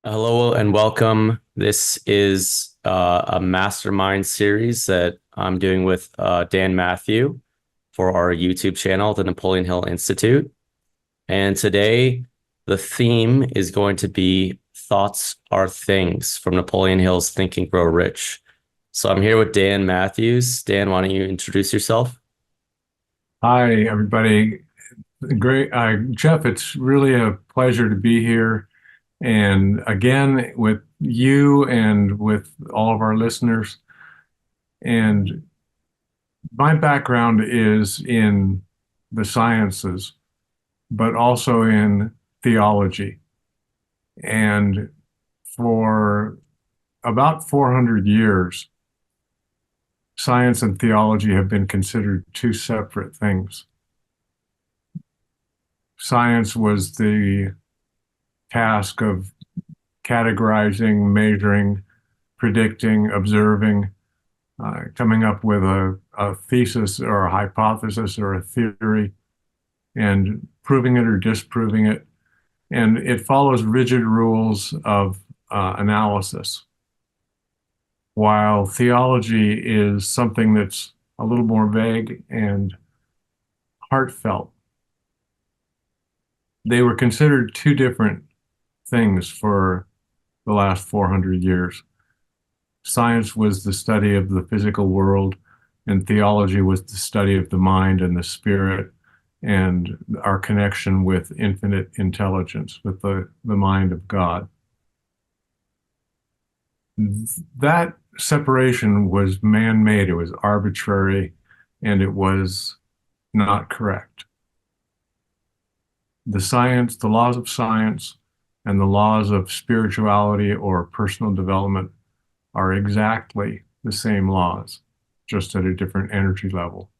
Hello and welcome. This is a Mastermind series that I'm doing with Dan Matthew for our YouTube channel, the Napoleon Hill Institute. And today, the theme is going to be Thoughts Are Things from Napoleon Hill's Think and Grow Rich. So I'm here with Dan Matthews. Dan, why don't you introduce yourself? Hi, everybody. Great. Jeff, it's really a pleasure to be here. And again, with you and with all of our listeners. And my background is in the sciences, but also in theology. And for about 400 years, science and theology have been considered two separate things. Science was the task of categorizing, measuring, predicting, observing, coming up with a thesis or a hypothesis or a theory and proving it or disproving it. And it follows rigid rules of analysis, while theology is something that's a little more vague and heartfelt. They were considered two different things for the last 400 years. Science was the study of the physical world, and theology was the study of the mind and the spirit and our connection with infinite intelligence, with the mind of God. That separation was man-made, it was arbitrary, and it was not correct. The science, the laws of science, and the laws of spirituality or personal development are exactly the same laws, just at a different energy level.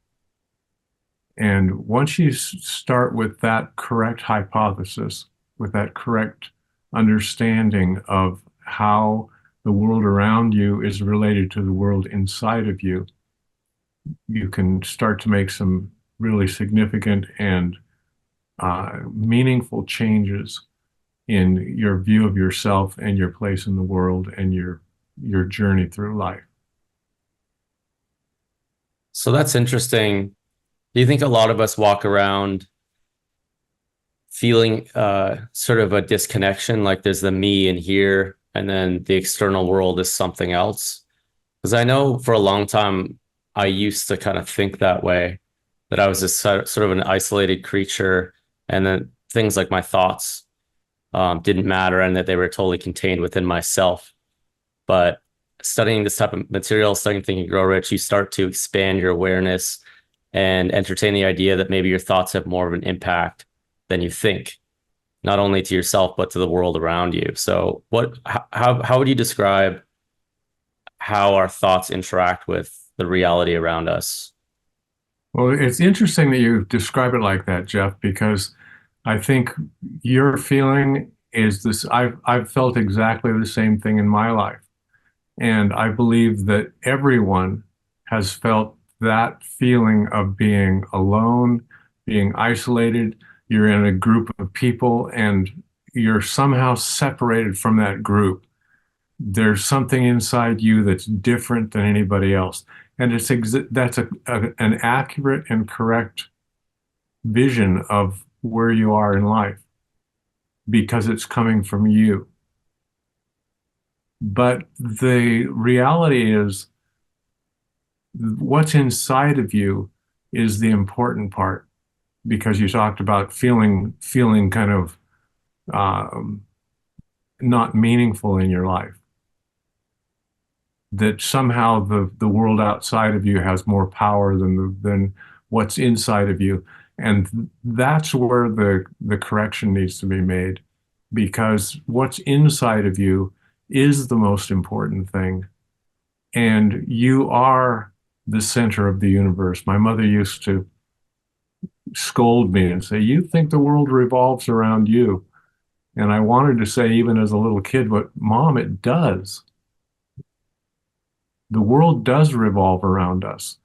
And once you start with that correct hypothesis, with that correct understanding of how the world around you is related to the world inside of you, you can start to make some really significant and meaningful changes in your view of yourself and your place in the world and your journey through life. So that's interesting. Do you think a lot of us walk around feeling sort of a disconnection, like there's the me in here, and then the external world is something else? Because I know for a long time, I used to kind of think that way, that I was this sort of an isolated creature, and then things like my thoughts didn't matter, and that they were totally contained within myself. But studying this type of material, studying Think and Grow Rich, you start to expand your awareness and entertain the idea that maybe your thoughts have more of an impact than you think, not only to yourself, but to the world around you. So how would you describe how our thoughts interact with the reality around us? Well, it's interesting that you describe it like that, Jeff, because I think your feeling is this. I've felt exactly the same thing in my life. And I believe that everyone has felt that feeling of being alone, being isolated. You're in a group of people and you're somehow separated from that group. There's something inside you that's different than anybody else. And that's an accurate and correct vision of where you are in life because it's coming from you. But the reality is, what's inside of you is the important part because you talked about feeling kind of um, not meaningful in your life. That somehow the world outside of you has more power than what's inside of you, and that's where the correction needs to be made, because what's inside of you is the most important thing, and you are the center of the universe. My mother used to scold me and say, "You think the world revolves around you." And I wanted to say, even as a little kid, but Mom, it does. The world does revolve around us.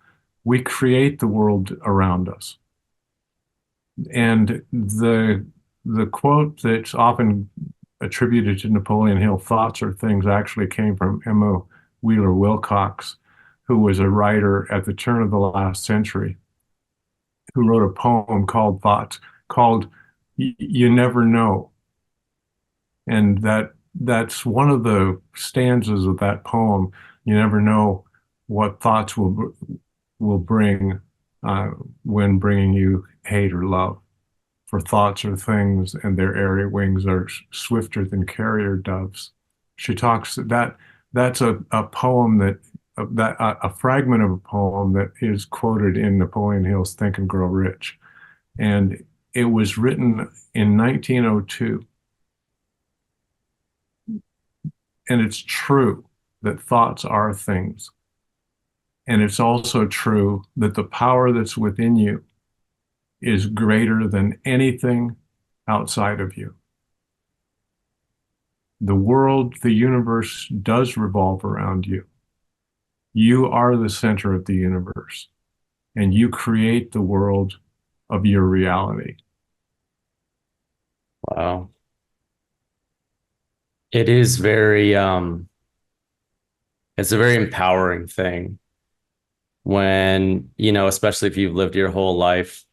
We create the world around us. And the quote that's often attributed to Napoleon Hill, thoughts or things, actually came from Emma Wheeler Wilcox, who was a writer at the turn of the last century, who wrote a poem called Thoughts, called You Never Know. And that's one of the stanzas of that poem. You never know what thoughts will bring when bringing you hate or love. For thoughts are things, and their airy wings are swifter than carrier doves. She talks that's a poem a fragment of a poem that is quoted in Napoleon Hill's Think and Grow Rich, and it was written in 1902. And it's true that thoughts are things. And it's also true that the power that's within you is greater than anything outside of you. The world, the universe does revolve around you. You are the center of the universe, and you create the world of your reality. Wow. It is very it's a very empowering thing when, especially if you've lived your whole life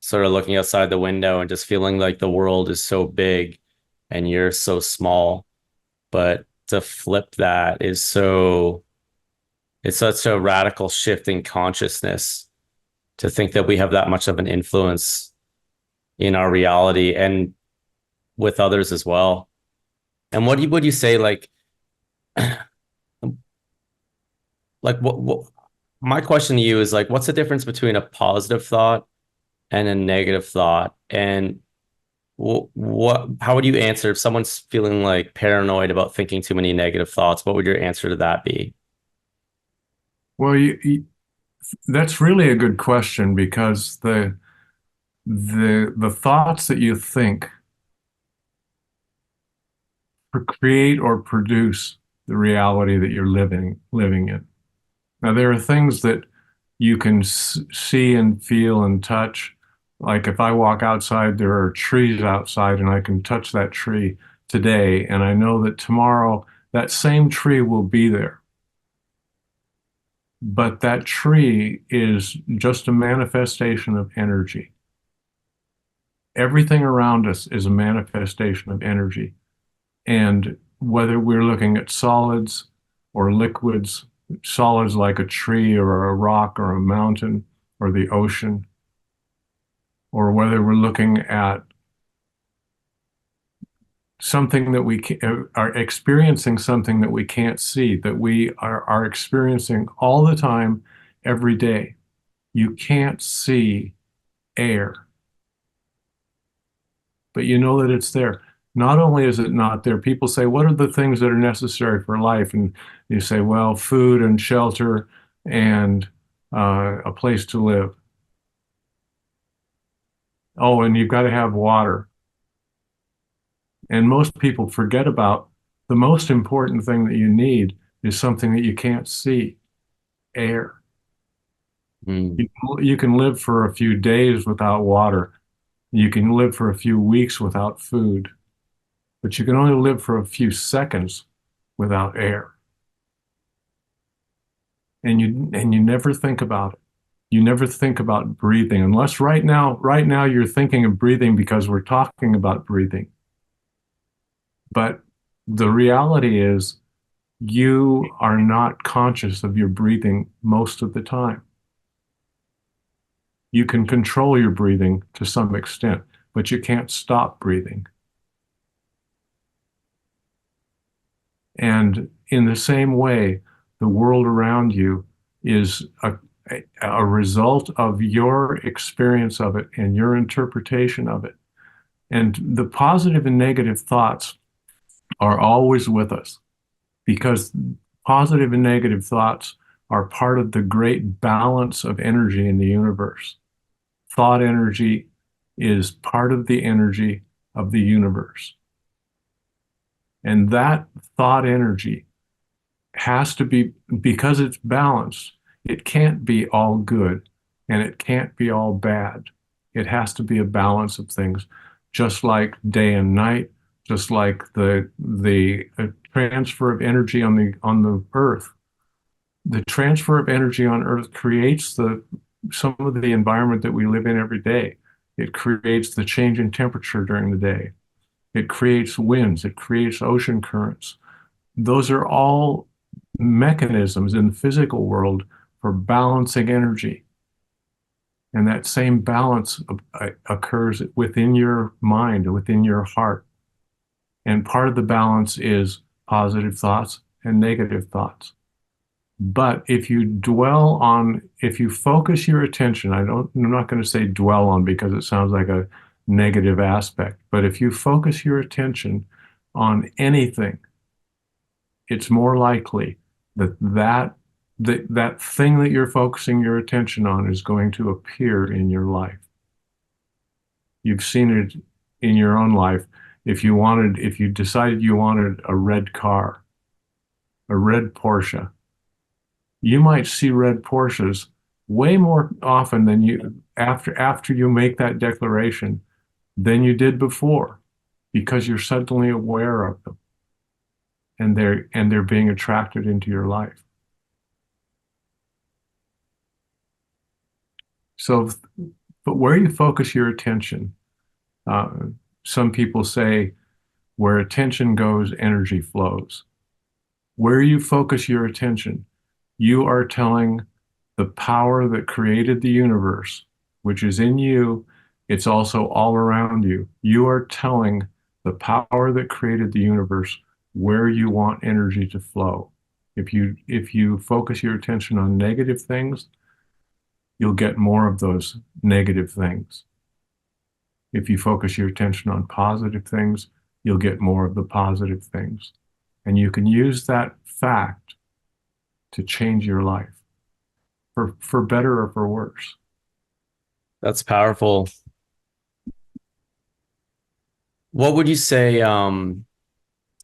sort of looking outside the window and just feeling like the world is so big and you're so small. But to flip that it's such a radical shift in consciousness to think that we have that much of an influence in our reality and with others as well. And what would you say, what my question to you is like, what's the difference between a positive thought and a negative thought? And how would you answer if someone's feeling like paranoid about thinking too many negative thoughts? What would your answer to that be? Well, that's really a good question, because the thoughts that you think create or produce the reality that you're living in. Now, there are things that you can see and feel and touch. Like if I walk outside, there are trees outside, and I can touch that tree today, and I know that tomorrow that same tree will be there. But that tree is just a manifestation of energy. Everything around us is a manifestation of energy. And whether we're looking at solids or liquids, solids like a tree or a rock or a mountain or the ocean, or whether we're looking at something that are experiencing something that we can't see, that we are experiencing all the time, every day. You can't see air, but you know that it's there. Not only is it not there, people say, what are the things that are necessary for life? And you say, well, food and shelter and a place to live. Oh, and you've got to have water. And most people forget about the most important thing that you need is something that you can't see, air. Mm. You can live for a few days without water. You can live for a few weeks without food, but you can only live for a few seconds without air. And you never think about it. You never think about breathing, unless right now you're thinking of breathing because we're talking about breathing. But the reality is you are not conscious of your breathing most of the time. You can control your breathing to some extent, but you can't stop breathing. And in the same way, the world around you is a result of your experience of it and your interpretation of it. And the positive and negative thoughts are always with us, because positive and negative thoughts are part of the great balance of energy in the universe. Thought energy is part of the energy of the universe. And that thought energy has to be, because it's balanced, it can't be all good and it can't be all bad. It has to be a balance of things, just like day and night, just like the transfer of energy on the earth. The transfer of energy on earth creates the some of the environment that we live in every day. It creates the change in temperature during the day. It creates winds. It creates ocean currents. Those are all mechanisms in the physical world for balancing energy. And that same balance occurs within your mind, within your heart. And part of the balance is positive thoughts and negative thoughts. But if you focus your attention, I'm not going to say dwell on because it sounds like a negative aspect, but if you focus your attention on anything, it's more likely that thing that you're focusing your attention on is going to appear in your life. You've seen it in your own life. If you decided you wanted a red car, a red Porsche, you might see red Porsches way more often than you after you make that declaration than you did before because you're suddenly aware of them and they're being attracted into your life. So, but where you focus your attention, uh, some people say where attention goes, energy flows. Where you focus your attention, you are telling the power that created the universe, which is in you, it's also all around you. You are telling the power that created the universe where you want energy to flow. If you focus your attention on negative things, you'll get more of those negative things. If you focus your attention on positive things, you'll get more of the positive things. And you can use that fact to change your life for better or for worse. That's powerful. What would you say,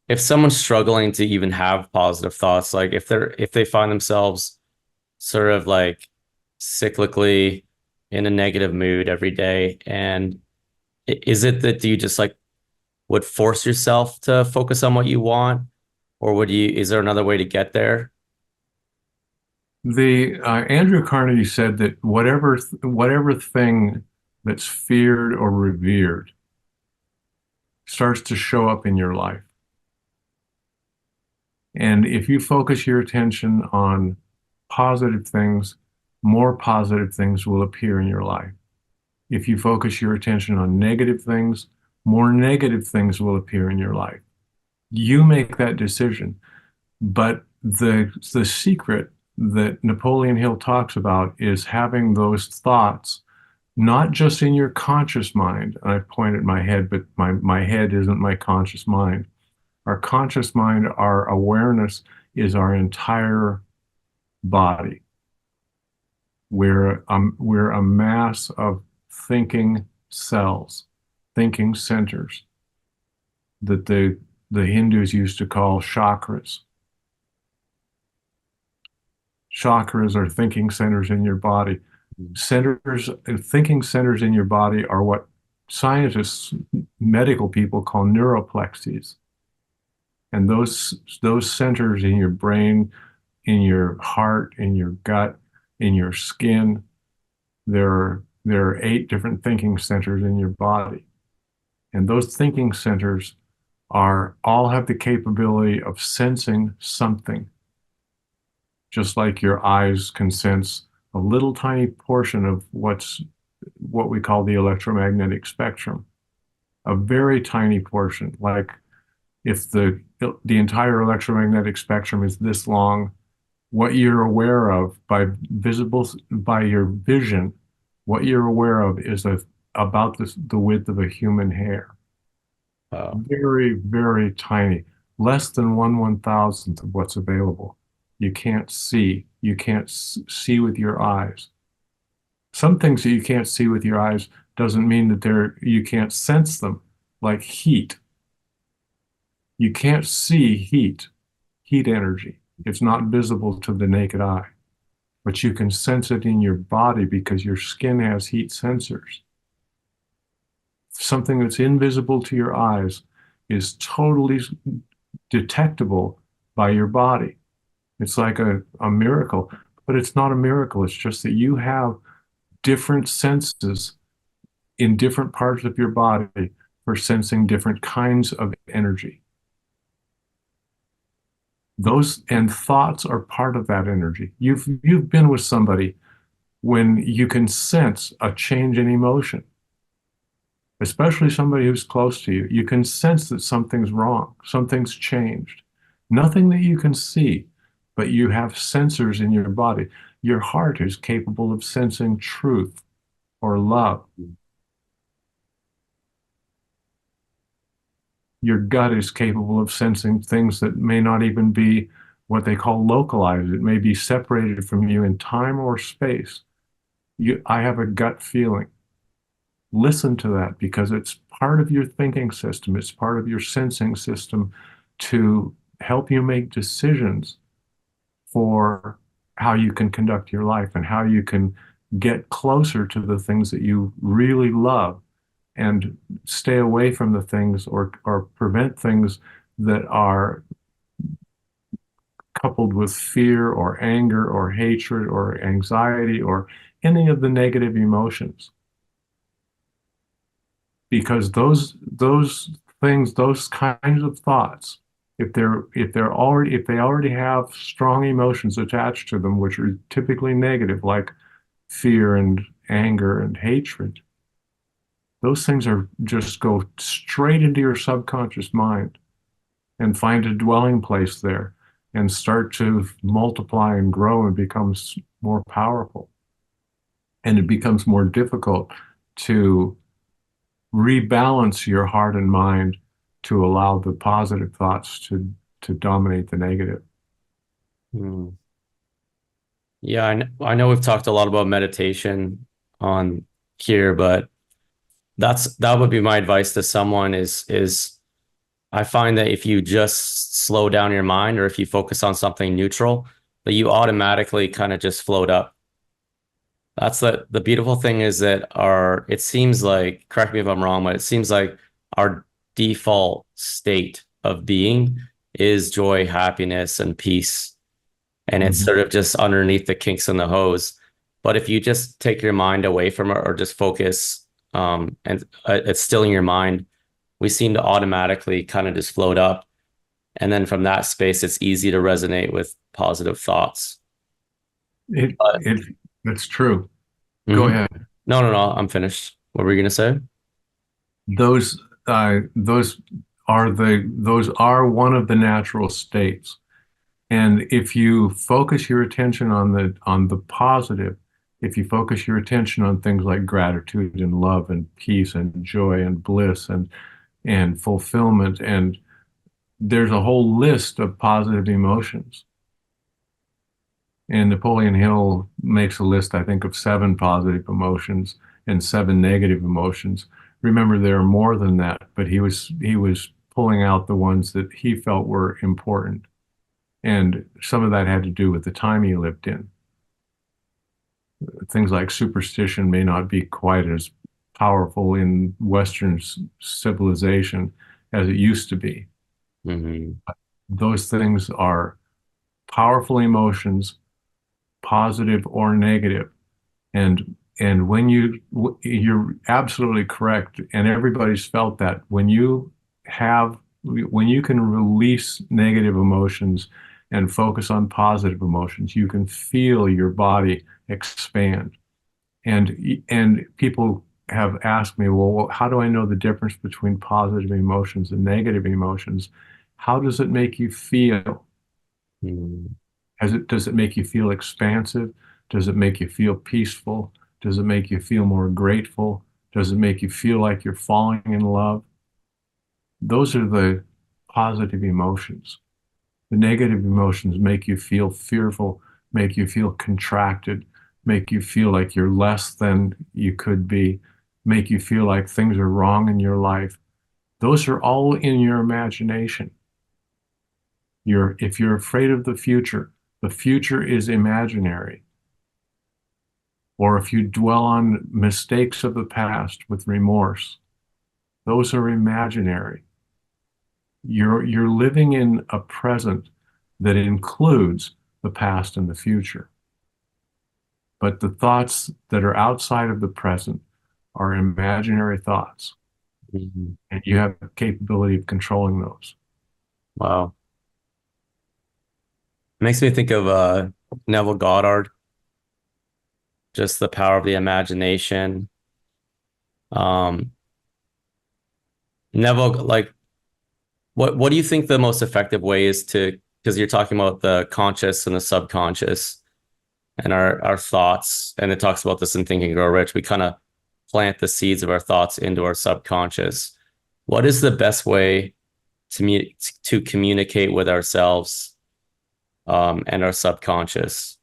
if someone's struggling to even have positive thoughts, like if they find themselves sort of like cyclically in a negative mood every day, and is it that you just like would force yourself to focus on what you want, or is there another way to get there? The Andrew Carnegie said that whatever thing that's feared or revered starts to show up in your life. And if you focus your attention on positive things, more positive things will appear in your life. If you focus your attention on negative things, more negative things will appear in your life. You make that decision. But the secret that Napoleon Hill talks about is having those thoughts, not just in your conscious mind. And I point at my head, but my head isn't my conscious mind. Our conscious mind, our awareness is our entire body. We're a mass of thinking cells, thinking centers that the Hindus used to call chakras. Chakras are thinking centers in your body. Thinking centers in your body are what scientists, medical people call neuroplexes. And those centers in your brain, in your heart, in your gut, in your skin, there are 8 different thinking centers in your body. And those thinking centers all have the capability of sensing something, just like your eyes can sense a little tiny portion of what we call the electromagnetic spectrum, a very tiny portion. Like if the entire electromagnetic spectrum is this long, what you're aware of by your vision, what you're aware of is about the width of a human hair. Very, very tiny, less than 1/1000th of what's available. You can't see. You can't see with your eyes. Some things that you can't see with your eyes doesn't mean that you can't sense them, like heat. You can't see heat energy. It's not visible to the naked eye, but you can sense it in your body because your skin has heat sensors. Something that's invisible to your eyes is totally detectable by your body. It's like a miracle, but it's not a miracle. It's just that you have different senses in different parts of your body for sensing different kinds of energy. Those and thoughts are part of that energy. You've been with somebody when you can sense a change in emotion, especially somebody who's close to you. You can sense that something's wrong, something's changed. Nothing that you can see, but you have sensors in your body. Your heart is capable of sensing truth or love. Your gut is capable of sensing things that may not even be what they call localized. It may be separated from you in time or space. I have a gut feeling. Listen to that because it's part of your thinking system. It's part of your sensing system to help you make decisions for how you can conduct your life and how you can get closer to the things that you really love and stay away from the things or prevent things that are coupled with fear or anger or hatred or anxiety or any of the negative emotions. Because those things, those kinds of thoughts, if they already have strong emotions attached to them, which are typically negative, like fear and anger and hatred, those things are just go straight into your subconscious mind and find a dwelling place there and start to multiply and grow and becomes more powerful. And it becomes more difficult to rebalance your heart and mind to allow the positive thoughts to dominate the negative. Hmm. Yeah, I know we've talked a lot about meditation on here, but that would be my advice to someone is I find that if you just slow down your mind or if you focus on something neutral, that you automatically kind of just float up. That's the beautiful thing is that it seems like, correct me if I'm wrong, but it seems like our default state of being is joy, happiness, and peace. And it's Mhm. sort of just underneath the kinks in the hose. But if you just take your mind away from it or just focus and it's still in your mind, we seem to automatically kind of just float up. And then from that space, it's easy to resonate with positive thoughts. But That's true. Go mhm. ahead. No, no, no, I'm finished. What were you gonna say? Those those are one of the natural states. And if you focus your attention on the positive, if you focus your attention on things like gratitude and love and peace and joy and bliss and fulfillment, and there's a whole list of positive emotions. And Napoleon Hill makes a list, I think, of 7 positive emotions and 7 negative emotions. Remember, there are more than that, but he was pulling out the ones that he felt were important. And some of that had to do with the time he lived in. Things like superstition may not be quite as powerful in Western civilization as it used to be. Hmm. Those things are powerful emotions, positive or negative. And when you're absolutely correct, and everybody's felt that when you can release negative emotions and focus on positive emotions, you can feel your body expand. And people have asked me, well, how do I know the difference between positive emotions and negative emotions? How does it make you feel? Does it make you feel expansive? Does it make you feel peaceful? Does it make you feel more grateful? Does it make you feel like you're falling in love? Those are the positive emotions. The negative emotions make you feel fearful, make you feel contracted, make you feel like you're less than you could be, make you feel like things are wrong in your life. Those are all in your imagination. If you're afraid of the future is imaginary. Or if you dwell on mistakes of the past with remorse, those are imaginary. You're living in a present that includes the past and the future. But the thoughts that are outside of the present are imaginary thoughts, Mhm. and you have the capability of controlling those. Wow. Makes me think of Neville Goddard, just the power of the imagination. Um, Neville, like, what do you think the most effective way is to, because you're talking about the conscious and the subconscious and our thoughts, and it talks about this in Think and Grow Rich. We kind of plant the seeds of our thoughts into our subconscious. What is the best way to communicate with ourselves and our subconscious?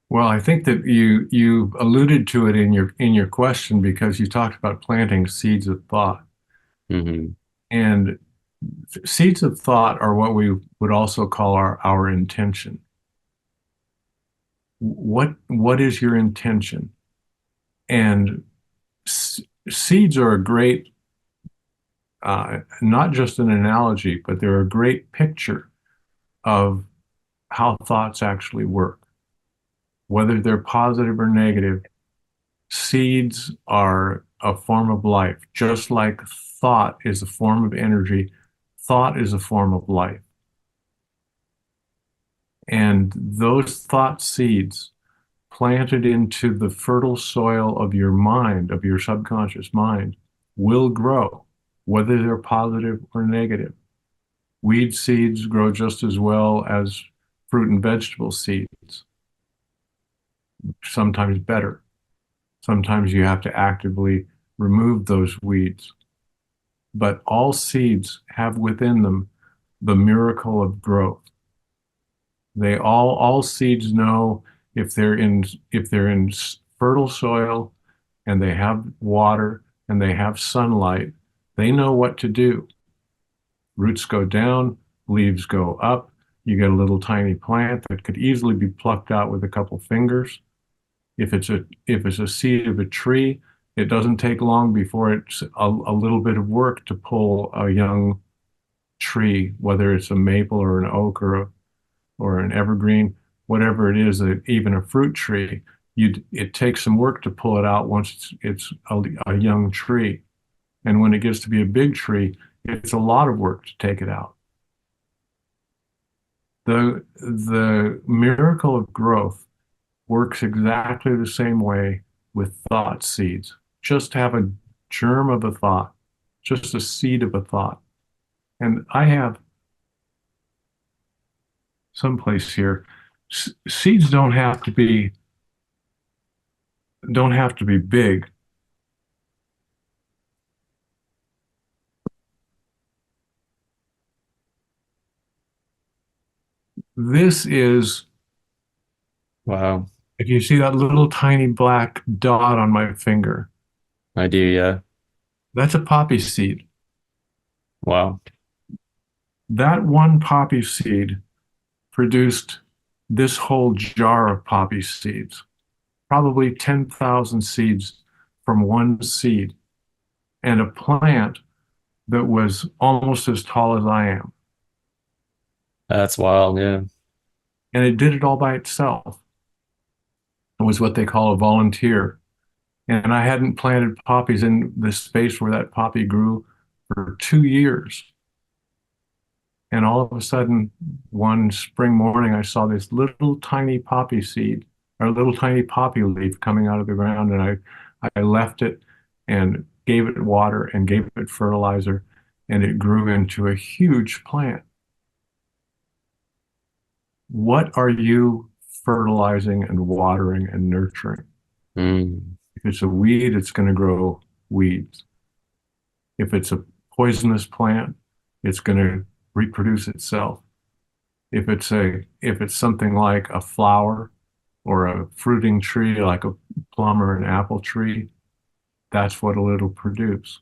Well, I think that you alluded to it in your question because you talked about planting seeds of thought. Hmm. And seeds of thought are what we would also call our intention. What is your intention? And seeds are a great, not just an analogy, but they're a great picture of how thoughts actually work. Whether they're positive or negative, seeds are a form of life, just like thought is a form of energy, thought is a form of life. And those thought seeds planted into the fertile soil of your mind, of your subconscious mind, will grow, whether they're positive or negative. Weed seeds grow just as well as fruit and vegetable seeds, sometimes better. Sometimes you have to actively remove those weeds. But all seeds have within them the miracle of growth. All seeds know if they're in fertile soil and they have water and they have sunlight, they know what to do. Roots go down, leaves go up. You get a little tiny plant that could easily be plucked out with a couple fingers. If it's a seed of a tree, it doesn't take long before it's a little bit of work to pull a young tree, whether it's a maple or an oak or an evergreen, whatever it is, even a fruit tree, it takes some work to pull it out once it's a young tree. And when it gets to be a big tree, it's a lot of work to take it out. The miracle of growth works exactly the same way with thought seeds. Just have a germ of a thought, just a seed of a thought. And I have someplace here, seeds don't have to be big. This is, Wow. if you see that little tiny black dot on my finger, I do, yeah. that's a poppy seed. Wow. That one poppy seed produced this whole jar of poppy seeds, probably 10,000 seeds from one seed, and a plant that was almost as tall as I am. That's wild, yeah. And it did it all by itself. It was what they call a volunteer. And I hadn't planted poppies in the space where that poppy grew for 2 years. And all of a sudden, one spring morning, I saw this little tiny poppy seed or little tiny poppy leaf coming out of the ground. And I left it and gave it water and gave it fertilizer, and it grew into a huge plant. What are you fertilizing and watering and nurturing? Mm. If it's a weed, it's going to grow weeds. If it's a poisonous plant, it's going to reproduce itself. If it's something like a flower or a fruiting tree like a plum or an apple tree, that's what it'll produce.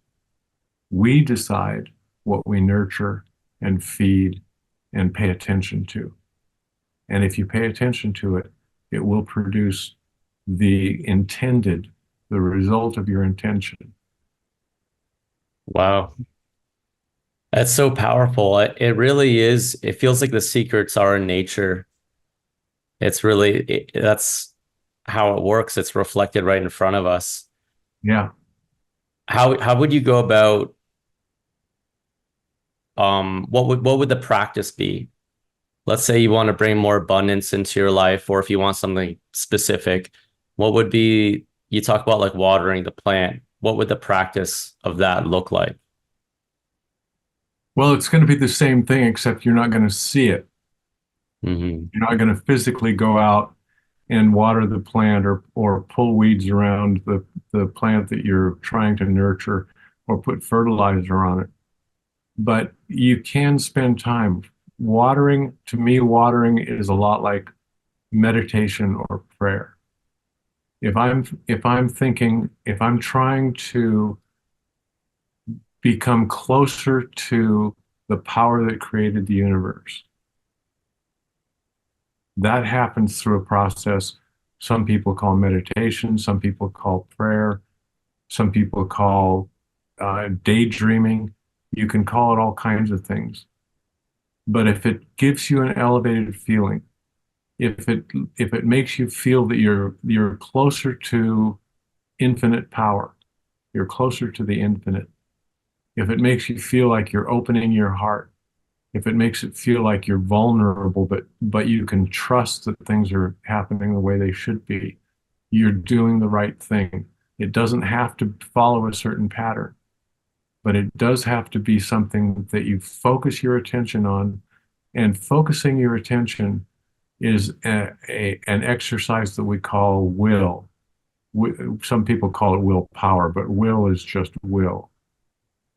We decide what we nurture and feed and pay attention to. And if you pay attention to it, it will produce the intended, the result of your intention. Wow. That's so powerful. It really is. It feels like the secrets are in nature. It's really that's how it works. It's reflected right in front of us. Yeah. How would you go about what would the practice be? Let's say you want to bring more abundance into your life, or if you want something specific, what would be, you talk about like watering the plant. What would the practice of that look like? Well, it's going to be the same thing, except you're not going to see it. Hmm. You're not going to physically go out and water the plant or pull weeds around the plant that you're trying to nurture or put fertilizer on it. But you can spend time watering. To me, watering is a lot like meditation or prayer. If I'm thinking, if I'm trying to become closer to the power that created the universe, that happens through a process some people call meditation, some people call prayer, some people call daydreaming. You can call it all kinds of things. But if it gives you an elevated feeling, if it if it makes you feel that you're closer to infinite power, you're closer to the infinite. If it makes you feel like you're opening your heart, if it makes it feel like you're vulnerable, but you can trust that things are happening the way they should be, you're doing the right thing. It doesn't have to follow a certain pattern, but it does have to be something that you focus your attention on. And focusing your attention is an exercise that we call will. Some people call it willpower, but will is just will.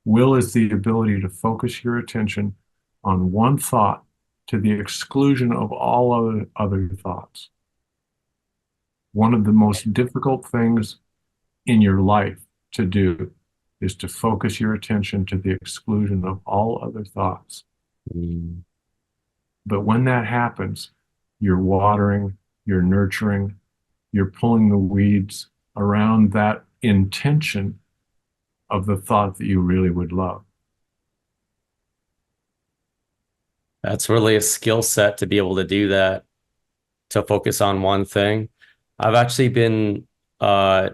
Will is the ability to focus your attention on one thought to the exclusion of all other thoughts. One of the most difficult things in your life to do is to focus your attention to the exclusion of all other thoughts. Mm. But when that happens, you're watering, you're nurturing, you're pulling the weeds around that intention of the thought that you really would love. That's really a skill set to be able to do that, to focus on one thing. I've actually been uh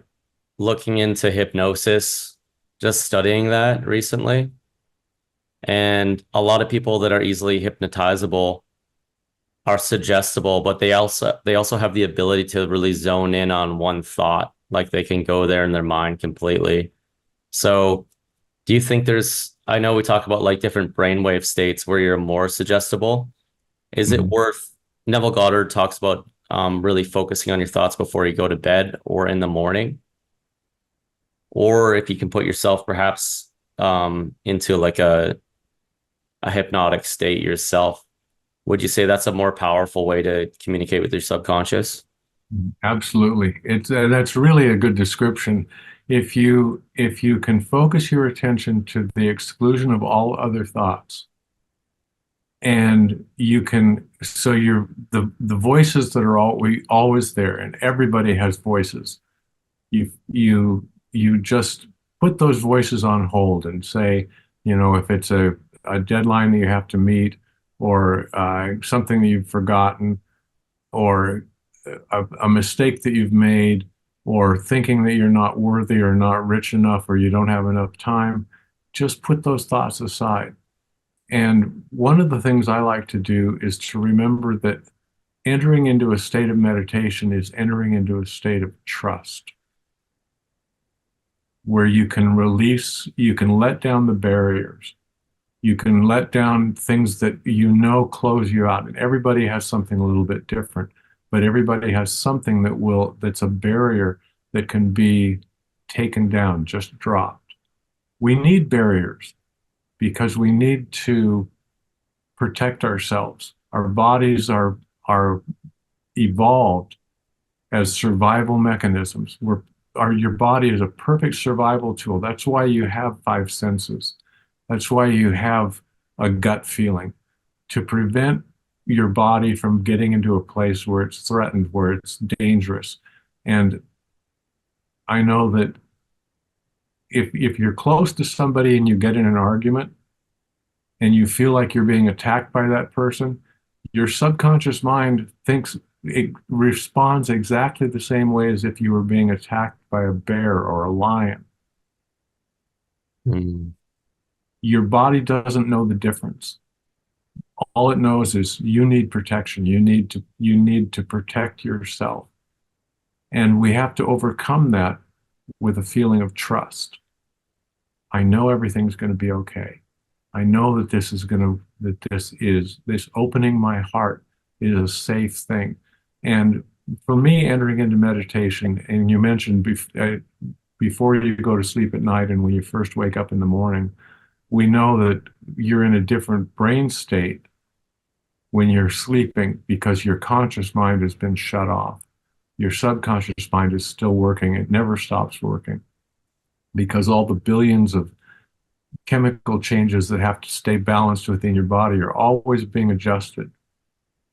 looking into hypnosis, just studying that recently. And a lot of people that are easily hypnotizable are suggestible, but they also have the ability to really zone in on one thought. Like they can go there in their mind completely. So do you think I know we talk about like different brainwave states where you're more suggestible. Is it Mhm. worth, Neville Goddard talks about really focusing on your thoughts before you go to bed or in the morning? Or if you can put yourself perhaps into like a hypnotic state yourself, would you say that's a more powerful way to communicate with your subconscious? Absolutely. It's that's really a good description. If you can focus your attention to the exclusion of all other thoughts, and you can, so you're the voices that are always there, and everybody has voices. You just put those voices on hold and say, if it's a deadline that you have to meet, or something that you've forgotten, or a mistake that you've made, or thinking that you're not worthy or not rich enough or you don't have enough time, just put those thoughts aside. And one of the things I like to do is to remember that entering into a state of meditation is entering into a state of trust, where you can release, you can let down the barriers. You can let down things that close you out. And everybody has something a little bit different, but everybody has something that's a barrier that can be taken down, just dropped. We need barriers because we need to protect ourselves. Our bodies are evolved as survival mechanisms. Your body is a perfect survival tool. That's why you have five senses. That's why you have a gut feeling, to prevent your body from getting into a place where it's threatened, where it's dangerous. And I know that if you're close to somebody and you get in an argument, and you feel like you're being attacked by that person, your subconscious mind thinks it responds exactly the same way as if you were being attacked by a bear or a lion. Mm. Your body doesn't know the difference. All it knows is you need protection. You need to protect yourself. And we have to overcome that with a feeling of trust. I know everything's going to be okay. I know that this opening my heart is a safe thing. And for me, entering into meditation, and you mentioned before you go to sleep at night and when you first wake up in the morning, we know that you're in a different brain state when you're sleeping because your conscious mind has been shut off. Your subconscious mind is still working. It never stops working because all the billions of chemical changes that have to stay balanced within your body are always being adjusted.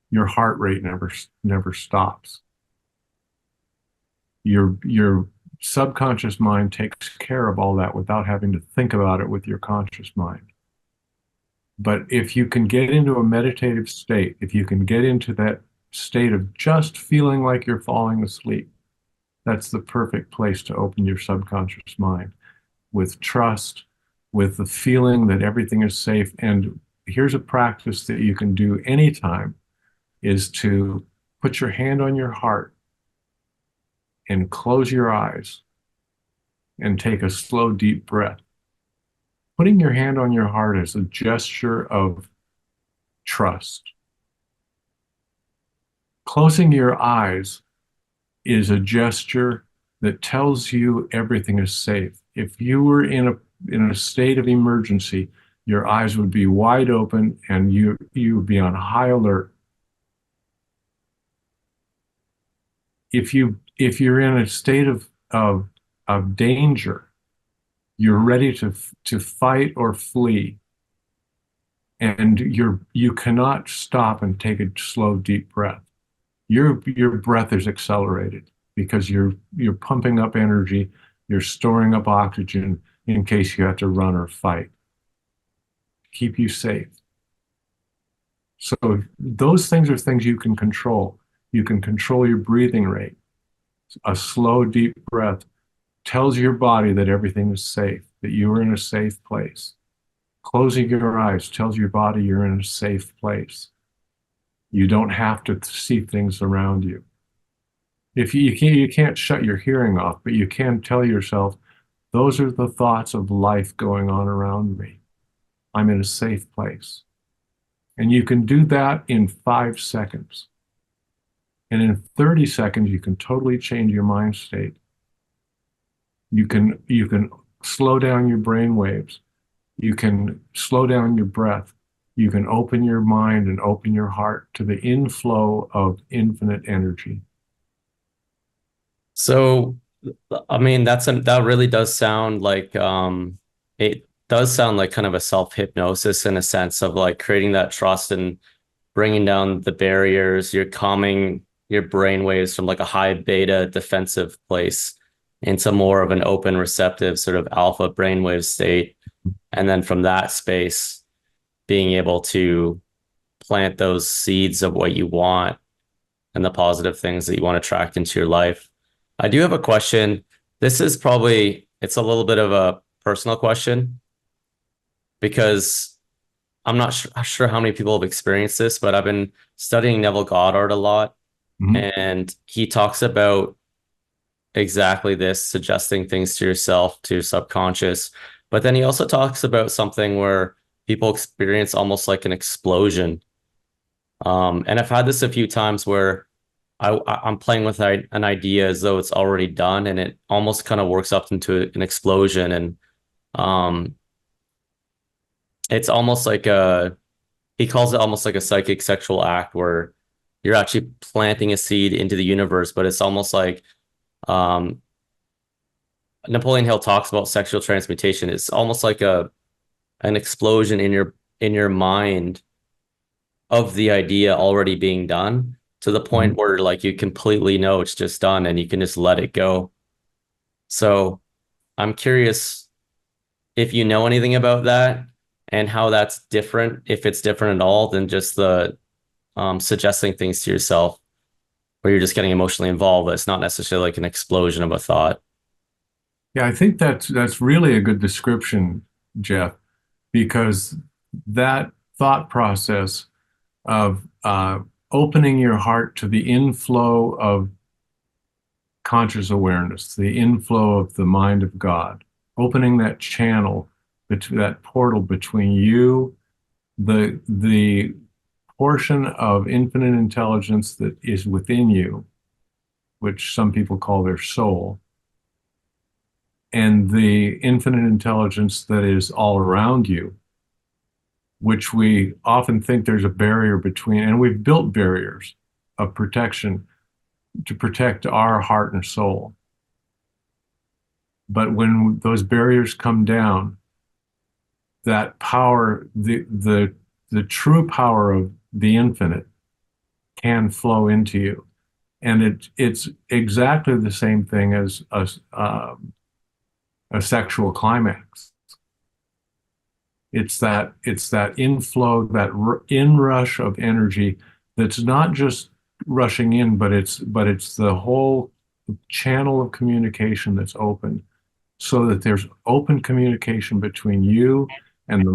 Your heart rate never stops. Your subconscious mind takes care of all that without having to think about it with your conscious mind. But if you can get into a meditative state, if you can get into that state of just feeling like you're falling asleep, that's the perfect place to open your subconscious mind with trust, with the feeling that everything is safe. And here's a practice that you can do anytime is to put your hand on your heart and close your eyes and take a slow, deep breath. Putting your hand on your heart is a gesture of trust. Closing your eyes is a gesture that tells you everything is safe. If you were in a state of emergency, your eyes would be wide open and you would be on high alert. If you're in a state of danger, you're ready to fight or flee, and you cannot stop and take a slow, deep breath. Your breath is accelerated because you're pumping up energy, you're storing up oxygen in case you have to run or fight. Keep you safe. So those things are things you can control. You can control your breathing rate. A slow, deep breath tells your body that everything is safe, that you are in a safe place. Closing your eyes tells your body you're in a safe place. You don't have to see things around you. If you can't shut your hearing off, but you can tell yourself, those are the thoughts of life going on around me. I'm in a safe place. And you can do that in 5 seconds. And in 30 seconds, you can totally change your mind state. You can slow down your brain waves. You can slow down your breath. You can open your mind and open your heart to the inflow of infinite energy. So, I mean, that really does sound like it does sound like kind of a self-hypnosis in a sense of like creating that trust and bringing down the barriers. You're calming your brain waves from like a high beta defensive place into more of an open, receptive sort of alpha brainwave state. And then from that space, being able to plant those seeds of what you want and the positive things that you want to attract into your life. I do have a question. This is probably, it's a little bit of a personal question because I'm not sure how many people have experienced this, but I've been studying Neville Goddard a lot, Mhm. and he talks about exactly this, suggesting things to yourself, to your subconscious. But then he also talks about something where people experience almost like an explosion. And I've had this a few times where I'm playing with an idea as though it's already done, and it almost kind of works up into an explosion. And um, it's almost like he calls it almost like a psychic sexual act where you're actually planting a seed into the universe, but it's almost like um, Napoleon Hill talks about sexual transmutation. It's almost like an explosion in your mind of the idea already being done to the point Mhm. where like you completely know it's just done and you can just let it go. So I'm curious if you know anything about that, and how that's different, if it's different at all, than just the suggesting things to yourself where you're just getting emotionally involved, but it's not necessarily like an explosion of a thought. Yeah, I think that's really a good description, Jeff, because that thought process of opening your heart to the inflow of conscious awareness, the inflow of the mind of God, opening that channel, that portal between you, the portion of infinite intelligence that is within you, which some people call their soul, and the infinite intelligence that is all around you, which we often think there's a barrier between, and we've built barriers of protection to protect our heart and soul. But when those barriers come down, that power, the true power of the infinite can flow into you. And it's exactly the same thing as a sexual climax. It's that inflow, that inrush of energy that's not just rushing in, but it's the whole channel of communication that's open, so that there's open communication between you and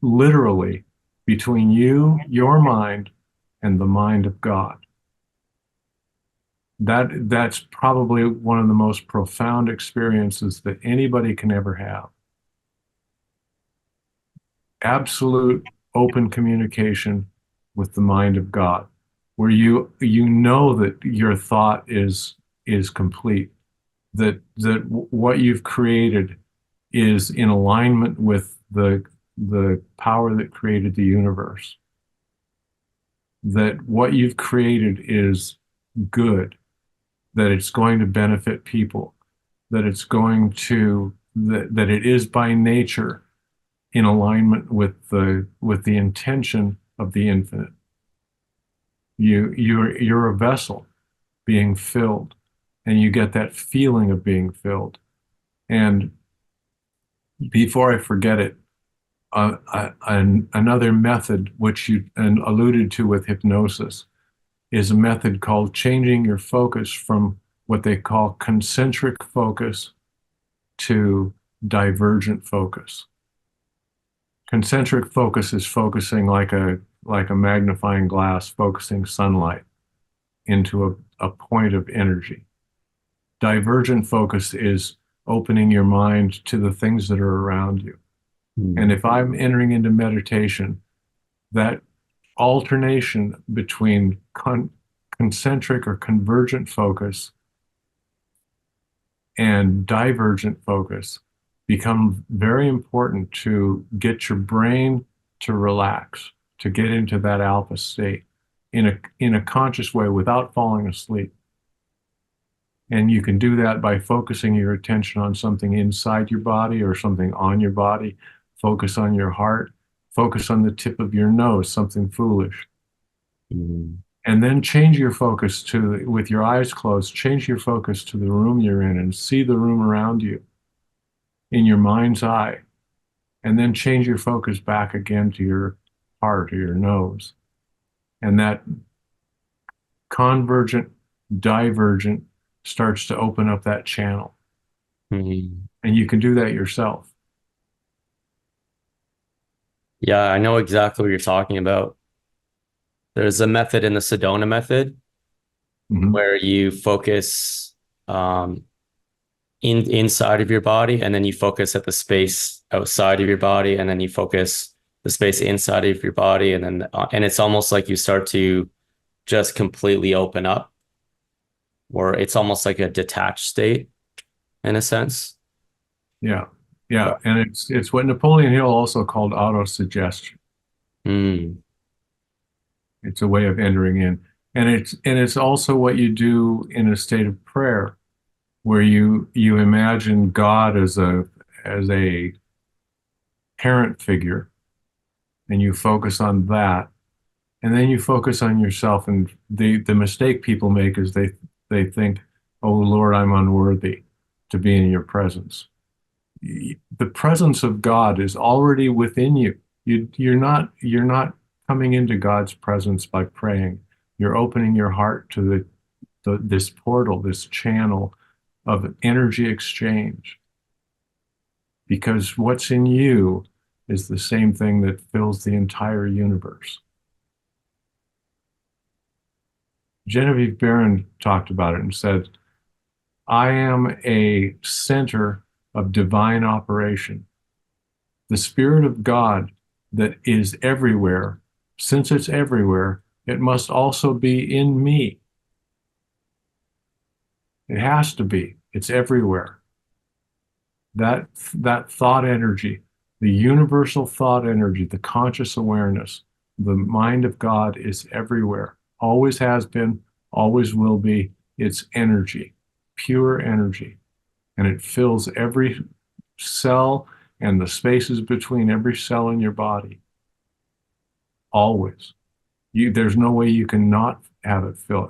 literally between you, your mind, and the mind of God. That's probably one of the most profound experiences that anybody can ever have. Absolute open communication with the mind of God, where you know that your thought is complete, that what you've created is in alignment with the power that created the universe, that what you've created is good, that it's going to benefit people, that it's going to that it is by nature in alignment with the intention of the infinite. You're a vessel being filled, and you get that feeling of being filled. And before I forget it, another method which you alluded to with hypnosis is a method called changing your focus from what they call concentric focus to divergent focus. Concentric focus is focusing like a magnifying glass, focusing sunlight into a point of energy. Divergent focus is opening your mind to the things that are around you. And if I'm entering into meditation, that alternation between concentric or convergent focus and divergent focus become very important to get your brain to relax, to get into that alpha state in a conscious way without falling asleep. And you can do that by focusing your attention on something inside your body or something on your body. Focus on your heart. Focus on the tip of your nose, something foolish. Mm-hmm. And then change your focus with your eyes closed, change your focus to the room you're in and see the room around you in your mind's eye. And then change your focus back again to your heart or your nose. And that convergent, divergent starts to open up that channel. Mm-hmm. And you can do that yourself. Yeah, I know exactly what you're talking about. There's a method in the Sedona method Mhm. where you focus inside of your body, and then you focus at the space outside of your body, and then you focus the space inside of your body, and it's almost like you start to just completely open up, or it's almost like a detached state in a sense. Yeah. Yeah. And it's what Napoleon Hill also called autosuggestion. Mm. It's a way of entering in. And it's also what you do in a state of prayer, where you imagine God as a parent figure, and you focus on that, and then you focus on yourself. And the mistake people make is they think, "Oh Lord, I'm unworthy to be in your presence." The presence of God is already within you. You're not coming into God's presence by praying. You're opening your heart to this portal, this channel of energy exchange, because what's in you is the same thing that fills the entire universe. Genevieve Barron talked about it and said, I am a center of divine operation. The Spirit of God that is everywhere, since it's everywhere, it must also be in me. It has to be. It's everywhere. That thought energy, the universal thought energy, the conscious awareness, the mind of God is everywhere. Always has been, always will be. It's energy, pure energy. And it fills every cell and the spaces between every cell in your body. Always. There's no way you can not have it fill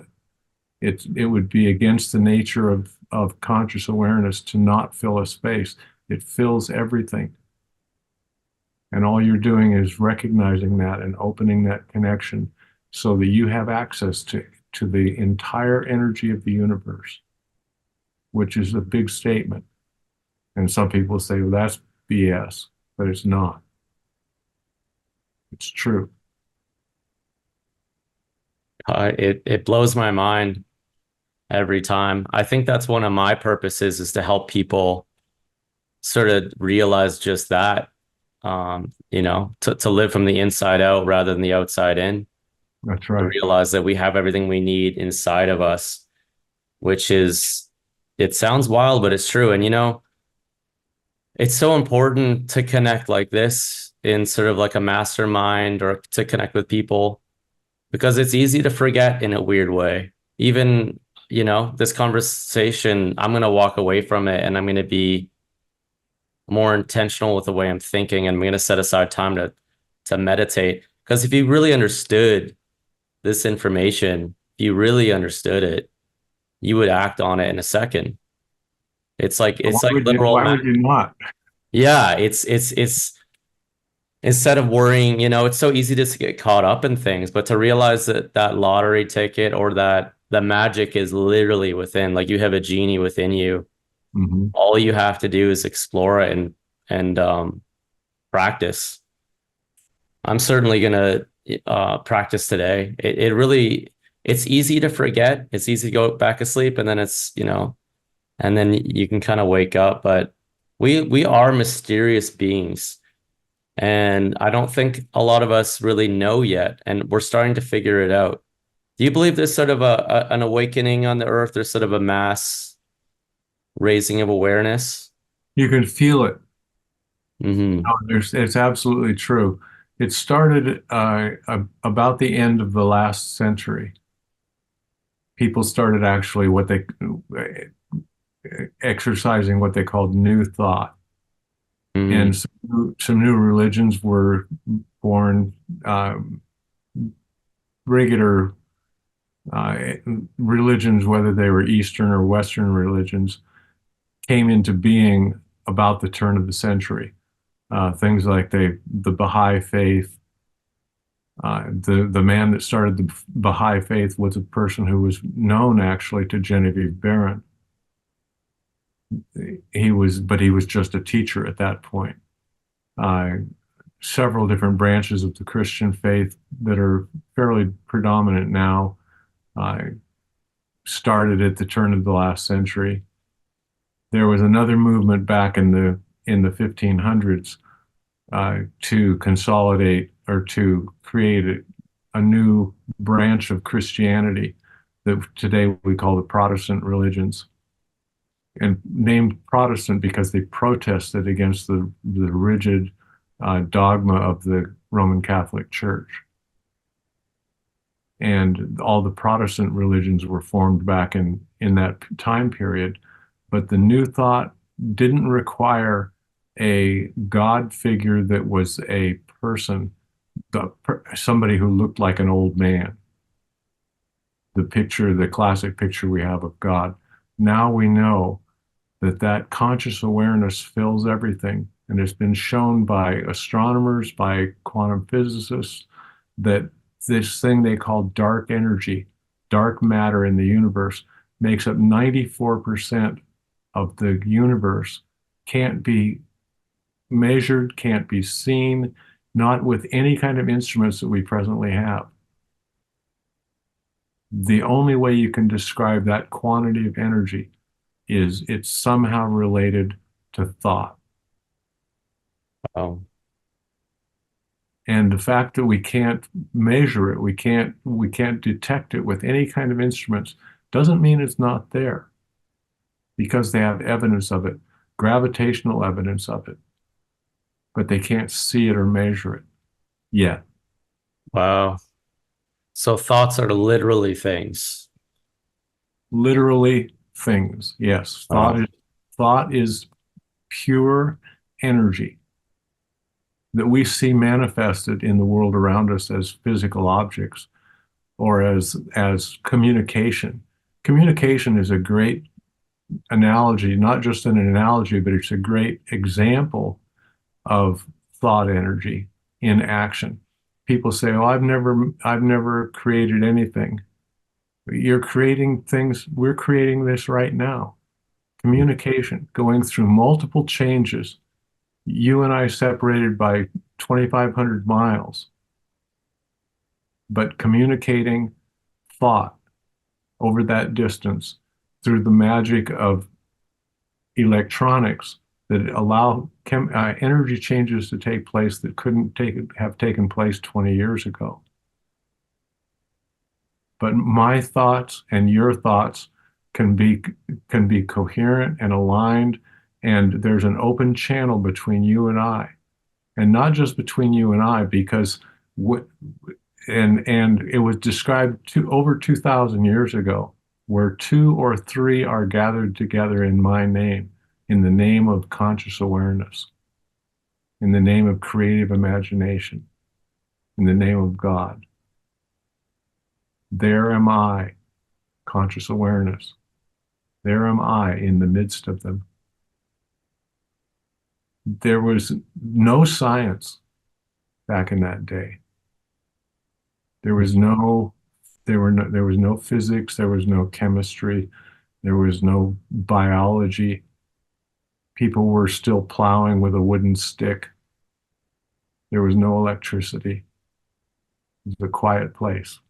it. It would be against the nature of conscious awareness to not fill a space. It fills everything. And all you're doing is recognizing that and opening that connection so that you have access to the entire energy of the universe, which is a big statement. And some people say, well, that's BS, but it's not. It's true. It blows my mind every time. I think that's one of my purposes is to help people sort of realize just that, to live from the inside out rather than the outside in, That's to right. realize that we have everything we need inside of us, which is, it sounds wild, but it's true. And, it's so important to connect like this in sort of like a mastermind or to connect with people because it's easy to forget in a weird way. Even, this conversation, I'm going to walk away from it and I'm going to be more intentional with the way I'm thinking and I'm going to set aside time to meditate. Because if you really understood this information, if you really understood it, you would act on it in a second. Why It's like would you, literal why ma would you not? Yeah, it's instead of worrying, it's so easy to get caught up in things, but to realize that that lottery ticket or that the magic is literally within, like you have a genie within you. Mhm. All you have to do is explore it and practice. I'm certainly gonna practice today. It really it's easy to forget. It's easy to go back asleep and then and then you can kind of wake up. But we are mysterious beings. And I don't think a lot of us really know yet, and we're starting to figure it out. Do you believe there's sort of an awakening on the earth? There's sort of a mass raising of awareness? You can feel it. Hmm. No, it's absolutely true. It started about the end of the last century. People started actually exercising what they called new thought, and Hmm. some new religions were born. Regular uh, religions, whether they were Eastern or Western religions, came into being about the turn of the century. Things like the Baha'i faith. The man that started the Baha'i faith was a person who was known actually to Genevieve Barron. But he was just a teacher at that point. Uh, Several different branches of the Christian faith that are fairly predominant now uh, started at the turn of the last century. There was another movement back in the 1500s to consolidate or to create a new branch of Christianity that today we call the Protestant religions, and named Protestant because they protested against the rigid dogma of the Roman Catholic Church. And all the Protestant religions were formed back in that time period. But the New Thought didn't require a God figure that was a person, somebody who looked like an old man. The classic picture we have of God. Now we know that conscious awareness fills everything. And it's been shown by astronomers, by quantum physicists, that this thing they call dark energy, dark matter in the universe, makes up 94% of the universe, can't be measured, can't be seen, not with any kind of instruments that we presently have. The only way you can describe that quantity of energy is it's somehow related to thought. Oh, And the fact that we can't measure it, we can't detect it with any kind of instruments, doesn't mean it's not there, because they have evidence of it, gravitational evidence of it, but they can't see it or measure it yet. wow. So thoughts are literally things. Literally things. Yes, Wow. thought is pure energy that we see manifested in the world around us as physical objects or as communication. Communication is a great analogy, not just an analogy, but it's a great example of thought energy in action. People say, "Oh, I've never created anything." You're creating things. We're creating this right now. Communication, going through multiple changes. You and I separated by 2,500 miles, but communicating thought over that distance through the magic of electronics that allow energy changes to take place that couldn't have taken place 20 years ago. But my thoughts and your thoughts can be can be coherent and aligned, and there's an open channel between you and I, and not just between you and I, because what and it was described over 2,000 years ago, where two or three are gathered together in my name, in the name of conscious awareness, in the name of creative imagination, in the name of God. There am I, conscious awareness. There am I in the midst of them. There was no science back in that day. There was no, there was no physics, there was no chemistry, there was no biology. People were still plowing with a wooden stick. There was no electricity. It was a quiet place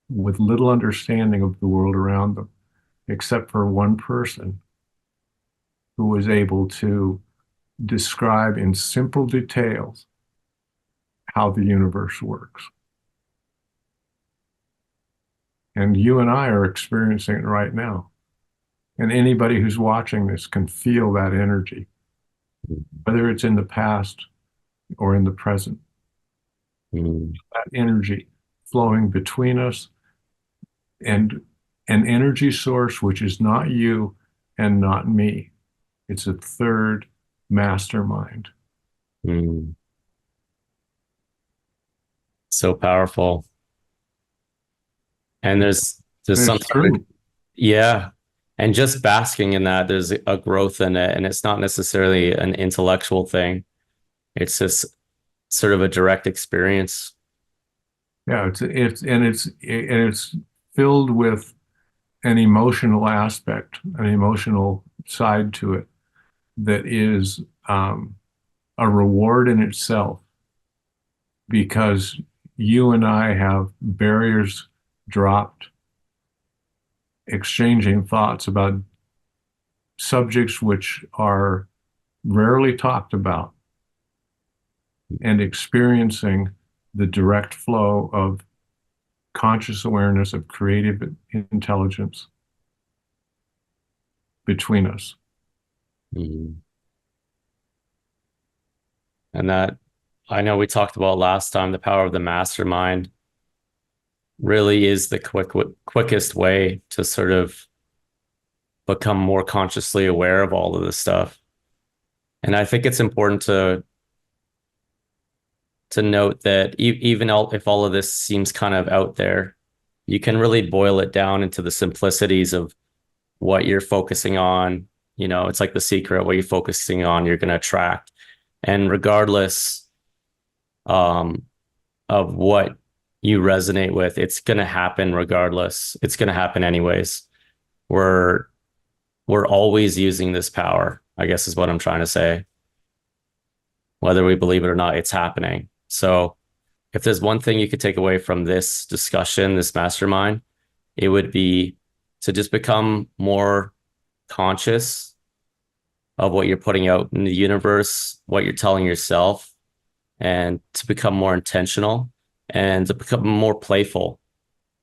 with little understanding of the world around them, except for one person who was able to describe in simple details how the universe works. And you and I are experiencing it right now. And anybody who's watching this can feel that energy, whether it's in the past or in the present. Mm. That energy flowing between us and an energy source which is not you and not me. It's a third mastermind. Mm. So powerful. And there's And some it's sort of, true. yeah. And just basking in that, there's a growth in it. And it's not necessarily an intellectual thing. It's just sort of a direct experience. Yeah, it's filled with an emotional aspect, an emotional side to it that is a reward in itself, because you and I have barriers dropped, exchanging thoughts about subjects which are rarely talked about, and experiencing the direct flow of conscious awareness of creative intelligence between us. Mhm. And that I know we talked about last time, the power of the mastermind really is the quickest way to sort of become more consciously aware of all of this stuff. And I think it's important to note that even if all of this seems kind of out there, you can really boil it down into the simplicities of what you're focusing on, it's like The Secret, what you're focusing on, you're going to attract. And regardless um, of what you resonate with, it's going to happen regardless. It's going to happen anyways. We're we're always using this power, I guess is what I'm trying to say. Whether we believe it or not, it's happening. So if there's one thing you could take away from this discussion, this mastermind, it would be to just become more conscious of what you're putting out in the universe, what you're telling yourself, and to become more intentional and to become more playful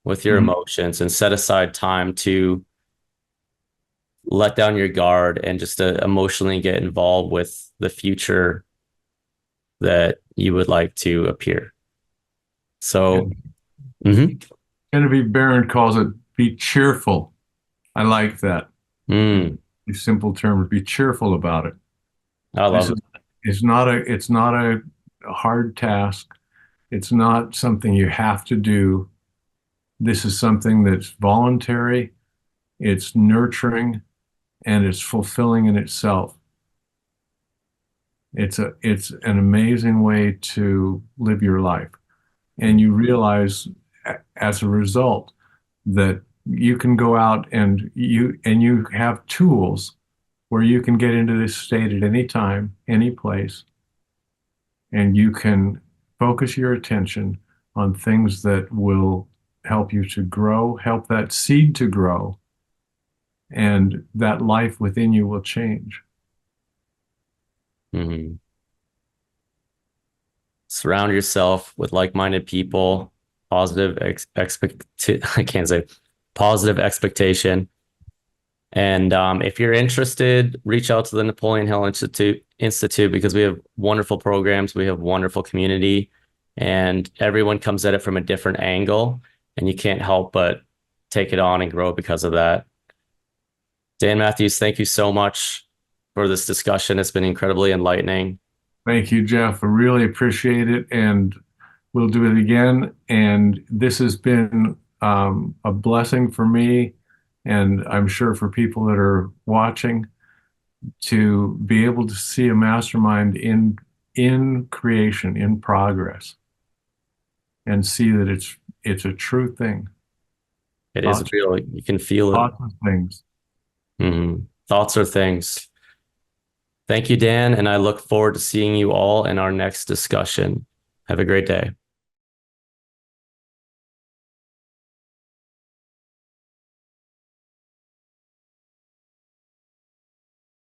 with your Mhm. emotions and set aside time to let down your guard and just to emotionally get involved with the future that you would like to appear. So, And mhm. Genevieve Barron calls it be cheerful. I like that. Mm, The simple term, be cheerful about it. I This love is it. it's not a hard task. It's not something you have to do. This is something that's voluntary, it's nurturing, and it's fulfilling in itself. It's an amazing way to live your life. And you realize as a result that you can go out and you have tools where you can get into this state at any time, any place, and you can focus your attention on things that will help you to grow, help that seed to grow, and that life within you will change. Mhm. Surround yourself with like-minded people, positive expect I can't say positive expectation. And if you're interested, reach out to the Napoleon Hill Institute because we have wonderful programs, we have wonderful community, and everyone comes at it from a different angle, and you can't help but take it on and grow because of that. Dan Matthews, thank you so much for this discussion. It's been incredibly enlightening. Thank you, Jeff. I really appreciate it, and we'll do it again. And this has been a blessing for me, and I'm sure for people that are watching, to be able to see a mastermind in creation, in progress, and see that it's a true thing. It is Thoughts, real. You can feel it. thoughts and things. Thoughts are things. Thank you, Dan, and I look forward to seeing you all in our next discussion. Have a great day.